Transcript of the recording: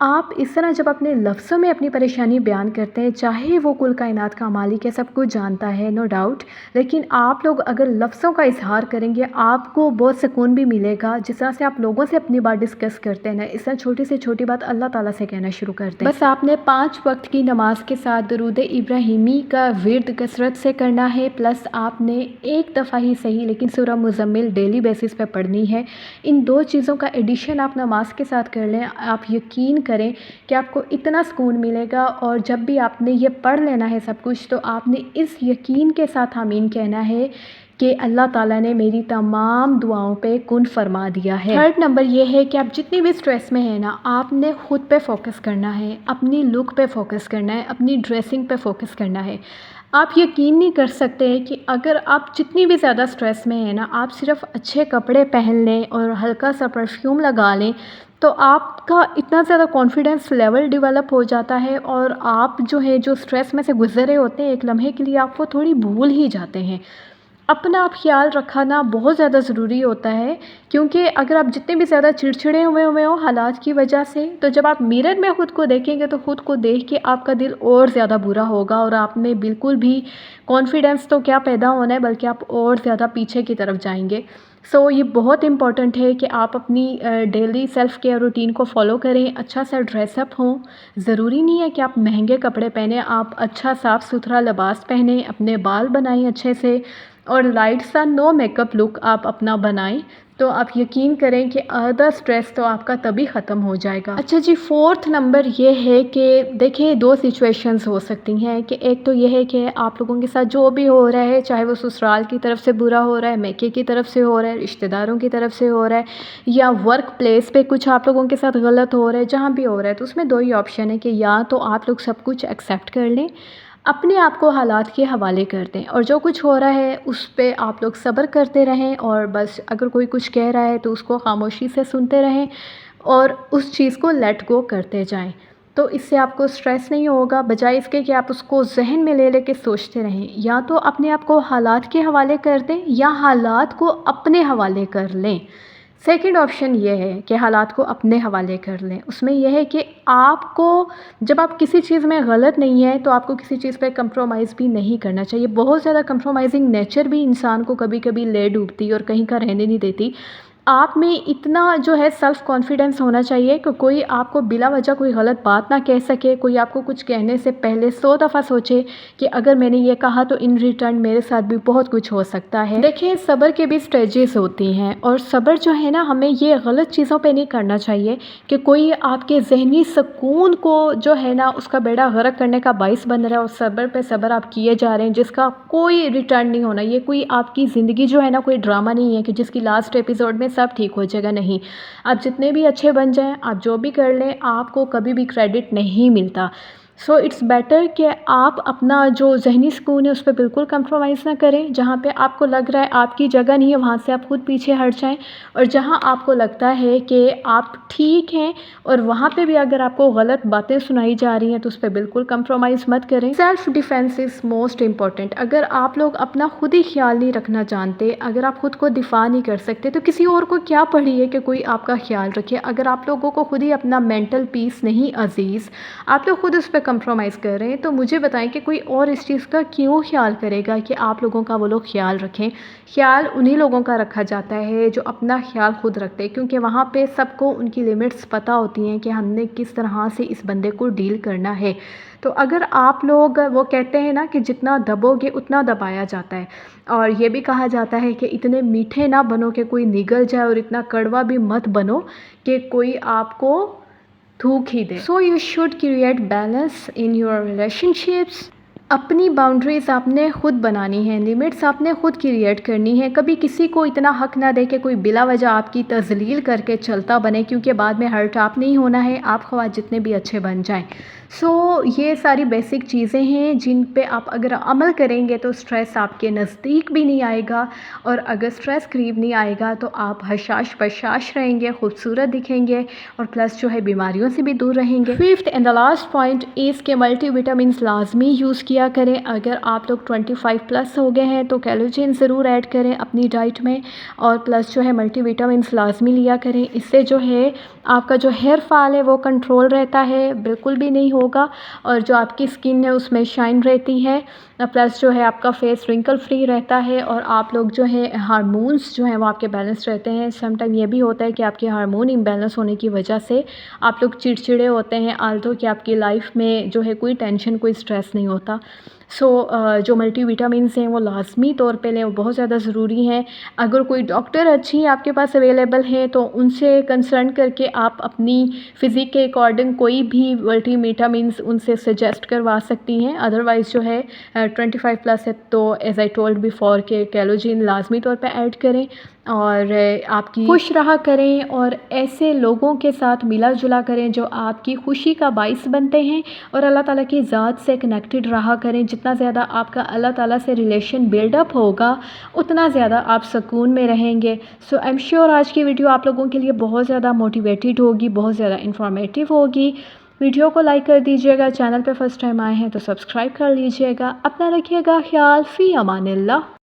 آپ اس طرح جب اپنے لفظوں میں اپنی پریشانی بیان کرتے ہیں، چاہے وہ کل کائنات کا مالک ہے، سب کچھ جانتا ہے، نو ڈاؤٹ، لیکن آپ لوگ اگر لفظوں کا اظہار کریں گے آپ کو بہت سکون بھی ملے گا، جس طرح سے آپ لوگوں سے اپنی بات ڈسکس کرتے ہیں نا، اس طرح چھوٹی سے چھوٹی بات اللہ تعالیٰ سے کہنا شروع کرتے ہیں۔ بس آپ نے 5 وقت کی نماز کے ساتھ درود ابراہیمی کا ورد کثرت سے کرنا ہے، پلس آپ نے ایک دفعہ ہی صحیح لیکن سورہ مزمل ڈیلی بیسس پہ پڑھنی ہے۔ ان 2 چیزوں کا ایڈیشن آپ نماز کے ساتھ کر لیں، آپ یقین کریں کہ آپ کو اتنا سکون ملے گا، اور جب بھی آپ نے یہ پڑھ لینا ہے سب کچھ، تو آپ نے اس یقین کے ساتھ آمین کہنا ہے کہ اللہ تعالیٰ نے میری تمام دعاؤں پہ کن فرما دیا ہے۔ تھرڈ نمبر یہ ہے کہ آپ جتنی بھی سٹریس میں ہیں نا، آپ نے خود پہ فوکس کرنا ہے، اپنی لک پہ فوکس کرنا ہے، اپنی ڈریسنگ پہ فوکس کرنا ہے۔ آپ یقین نہیں کر سکتے کہ اگر آپ جتنی بھی زیادہ سٹریس میں ہیں نا، آپ صرف اچھے کپڑے پہن لیں اور ہلکا سا پرفیوم لگا لیں تو آپ کا اتنا زیادہ کانفیڈنس لیول ڈیولپ ہو جاتا ہے، اور آپ جو سٹریس میں سے گزر رہے ہوتے ہیں، ایک لمحے کے لیے آپ وہ تھوڑی بھول ہی جاتے ہیں۔ اپنا آپ خیال رکھنا بہت زیادہ ضروری ہوتا ہے، کیونکہ اگر آپ جتنے بھی زیادہ چڑچڑے ہوئے ہو حالات کی وجہ سے، تو جب آپ میرر میں خود کو دیکھیں گے تو خود کو دیکھ کے آپ کا دل اور زیادہ برا ہوگا، اور آپ میں بالکل بھی کانفیڈنس تو کیا پیدا ہونا ہے، بلکہ آپ اور زیادہ پیچھے کی طرف جائیں گے۔ سو یہ بہت امپورٹنٹ ہے کہ آپ اپنی ڈیلی سیلف کیئر روٹین کو فالو کریں، اچھا سا ڈریس اپ ہوں۔ ضروری نہیں ہے کہ آپ مہنگے کپڑے پہنیں، آپ اچھا صاف ستھرا لباس پہنیں، اپنے بال بنائیں اچھے سے، اور لائٹ سا نو میک اپ لک آپ اپنا بنائیں، تو آپ یقین کریں کہ آدھا سٹریس تو آپ کا تبھی ختم ہو جائے گا۔ اچھا جی، 4تھ نمبر یہ ہے کہ دیکھیں 2 سچویشنز ہو سکتی ہیں، کہ ایک تو یہ ہے کہ آپ لوگوں کے ساتھ جو بھی ہو رہا ہے، چاہے وہ سسرال کی طرف سے برا ہو رہا ہے، میکے کی طرف سے ہو رہا ہے، رشتہ داروں کی طرف سے ہو رہا ہے، یا ورک پلیس پہ کچھ آپ لوگوں کے ساتھ غلط ہو رہا ہے، جہاں بھی ہو رہا ہے، تو اس میں 2 ہی آپشن ہے کہ یا تو آپ لوگ سب کچھ ایکسیپٹ کر لیں، اپنے آپ کو حالات کے حوالے کر دیں، اور جو کچھ ہو رہا ہے اس پہ آپ لوگ صبر کرتے رہیں، اور بس اگر کوئی کچھ کہہ رہا ہے تو اس کو خاموشی سے سنتے رہیں اور اس چیز کو لیٹ گو کرتے جائیں، تو اس سے آپ کو سٹریس نہیں ہوگا، بجائے اس کے کہ آپ اس کو ذہن میں لے کے سوچتے رہیں۔ یا تو اپنے آپ کو حالات کے حوالے کر دیں، یا حالات کو اپنے حوالے کر لیں۔ سیکنڈ آپشن یہ ہے کہ حالات کو اپنے حوالے کر لیں، اس میں یہ ہے کہ آپ کو جب آپ کسی چیز میں غلط نہیں ہے تو آپ کو کسی چیز پہ کمپرومائز بھی نہیں کرنا چاہیے۔ بہت زیادہ کمپرومائزنگ نیچر بھی انسان کو کبھی کبھی لے ڈوبتی اور کہیں کا رہنے نہیں دیتی۔ آپ میں اتنا سیلف کانفیڈنس ہونا چاہیے کہ کوئی آپ کو بلا وجہ کوئی غلط بات نہ کہہ سکے، کوئی آپ کو کچھ کہنے سے پہلے 100 دفعہ سوچے کہ اگر میں نے یہ کہا تو ان ریٹرن میرے ساتھ بھی بہت کچھ ہو سکتا ہے۔ دیکھیں، صبر کے بھی سٹیجز ہوتی ہیں، اور صبر جو ہے نا، ہمیں یہ غلط چیزوں پہ نہیں کرنا چاہیے کہ کوئی آپ کے ذہنی سکون کو اس کا بیڑا غرق کرنے کا باعث بن رہا ہے، اور صبر پہ صبر آپ کیے جا رہے ہیں جس کا کوئی ریٹرن نہیں ہونا۔ یہ کوئی آپ کی زندگی کوئی ڈرامہ نہیں ہے کہ جس کی لاسٹ ایپیسوڈ میں سب ٹھیک ہو جائے گا، نہیں۔ آپ جتنے بھی اچھے بن جائیں، آپ جو بھی کر لیں، آپ کو کبھی بھی کریڈٹ نہیں ملتا۔ سو اٹس بیٹر کہ آپ اپنا جو ذہنی سکون ہے اس پہ بالکل کمپرومائز نہ کریں۔ جہاں پہ آپ کو لگ رہا ہے آپ کی جگہ نہیں ہے، وہاں سے آپ خود پیچھے ہٹ جائیں، اور جہاں آپ کو لگتا ہے کہ آپ ٹھیک ہیں اور وہاں پہ بھی اگر آپ کو غلط باتیں سنائی جا رہی ہیں تو اس پہ بالکل کمپرومائز مت کریں۔ Self defence is most important. اگر آپ لوگ اپنا خود ہی خیال نہیں رکھنا جانتے، اگر آپ خود کو دفاع نہیں کر سکتے، تو کسی اور کو کیا پڑھی ہے کہ کوئی آپ کا خیال رکھے۔ اگر آپ لوگوں کو خود ہی اپنا مینٹل پیس نہیں عزیز، آپ لوگ خود اس پہ کمپرومائز کر رہے ہیں، تو مجھے بتائیں کہ کوئی اور اس چیز کا کیوں خیال کرے گا کہ آپ لوگوں کا وہ لوگ خیال رکھیں۔ خیال انہی لوگوں کا رکھا جاتا ہے جو اپنا خیال خود رکھتے ہیں، کیونکہ وہاں پہ سب کو ان کی لیمٹس پتہ ہوتی ہیں کہ ہم نے کس طرح سے اس بندے کو ڈیل کرنا ہے۔ تو اگر آپ لوگ، وہ کہتے ہیں نا کہ جتنا دبو گے اتنا دبایا جاتا ہے، اور یہ بھی کہا جاتا ہے کہ اتنے میٹھے نہ بنو کہ کوئی نگل جائے، اور اتنا کڑوا بھی مت بنو کہ کوئی آپ کو تھوک ہی دے۔ So you should create balance in your relationships. اپنی باؤنڈریز آپ نے خود بنانی ہیں، لیمٹس آپ نے خود کریٹ کرنی ہے۔ کبھی کسی کو اتنا حق نہ دے کہ کوئی بلا وجہ آپ کی تذلیل کر کے چلتا بنے، کیونکہ بعد میں ہرٹ آپ نہیں ہونا ہے، آپ خواہ جتنے بھی اچھے بن جائیں۔ سو یہ ساری بیسک چیزیں ہیں جن پہ آپ اگر عمل کریں گے تو اسٹریس آپ کے نزدیک بھی نہیں آئے گا، اور اگر اسٹریس قریب نہیں آئے گا تو آپ حشاش بشاش رہیں گے، خوبصورت دکھیں گے، اور پلس جو ہے بیماریوں سے بھی دور رہیں گے۔ Fifth and the last point is کہ ملٹی وٹامنس لازمی یوز کیا کریں۔ اگر آپ لوگ 25 پلس ہو گئے ہیں تو کیلوجین ضرور ایڈ کریں اپنی ڈائٹ میں، اور پلس جو ہے ملٹی وٹامنس لازمی لیا کریں۔ اس سے جو ہے آپ کا جو ہیئر فال ہے وہ کنٹرول رہتا ہے، بالکل بھی نہیں ہوگا، اور جو آپ کی اسکن ہے اس میں شائن رہتی ہے، پلس جو ہے آپ کا فیس رنکل فری رہتا ہے، اور آپ لوگ جو ہے ہارمونس جو ہیں وہ آپ کے بیلنس رہتے ہیں۔ سم ٹائم یہ بھی ہوتا ہے کہ آپ کے ہارمون امبیلنس ہونے کی وجہ سے آپ لوگ چڑچڑے ہوتے ہیں، آلدھو کہ آپ کی لائف میں جو ہے کوئی ٹینشن کوئی اسٹریس نہیں ہوتا۔ سو جو ملٹی وٹامنس ہیں وہ لازمی طور پہ لیں، وہ بہت زیادہ ضروری ہیں۔ اگر کوئی ڈاکٹر اچھی آپ کے پاس اویلیبل ہیں تو ان سے کنسرن کر کے آپ اپنی فزیک کے اکارڈنگ کوئی بھی ملٹی وٹامنس ان سے سجیسٹ کروا سکتی ہیں۔ ادروائز جو ہے 25 پلس ہے تو ایز آئی ٹولڈ بیفور کہ کیلوجین لازمی طور پہ ایڈ کریں، اور آپ کی خوش رہا کریں، اور ایسے لوگوں کے ساتھ ملا جلا کریں جو آپ کی خوشی کا باعث بنتے ہیں، اور اللہ تعالیٰ کی ذات سے کنیکٹڈ رہا کریں۔ جتنا زیادہ آپ کا اللہ تعالیٰ سے ریلیشن بلڈ اپ ہوگا اتنا زیادہ آپ سکون میں رہیں گے۔ سو آئی ایم شیور آج کی ویڈیو آپ لوگوں کے لیے بہت زیادہ موٹیویٹڈ ہوگی، بہت زیادہ انفارمیٹیو ہوگی۔ ویڈیو کو لائک کر دیجیے گا، چینل پہ فرسٹ ٹائم آئے ہیں تو سبسکرائب کر لیجیے گا۔ اپنا رکھیے گا خیال، فی امان اللہ۔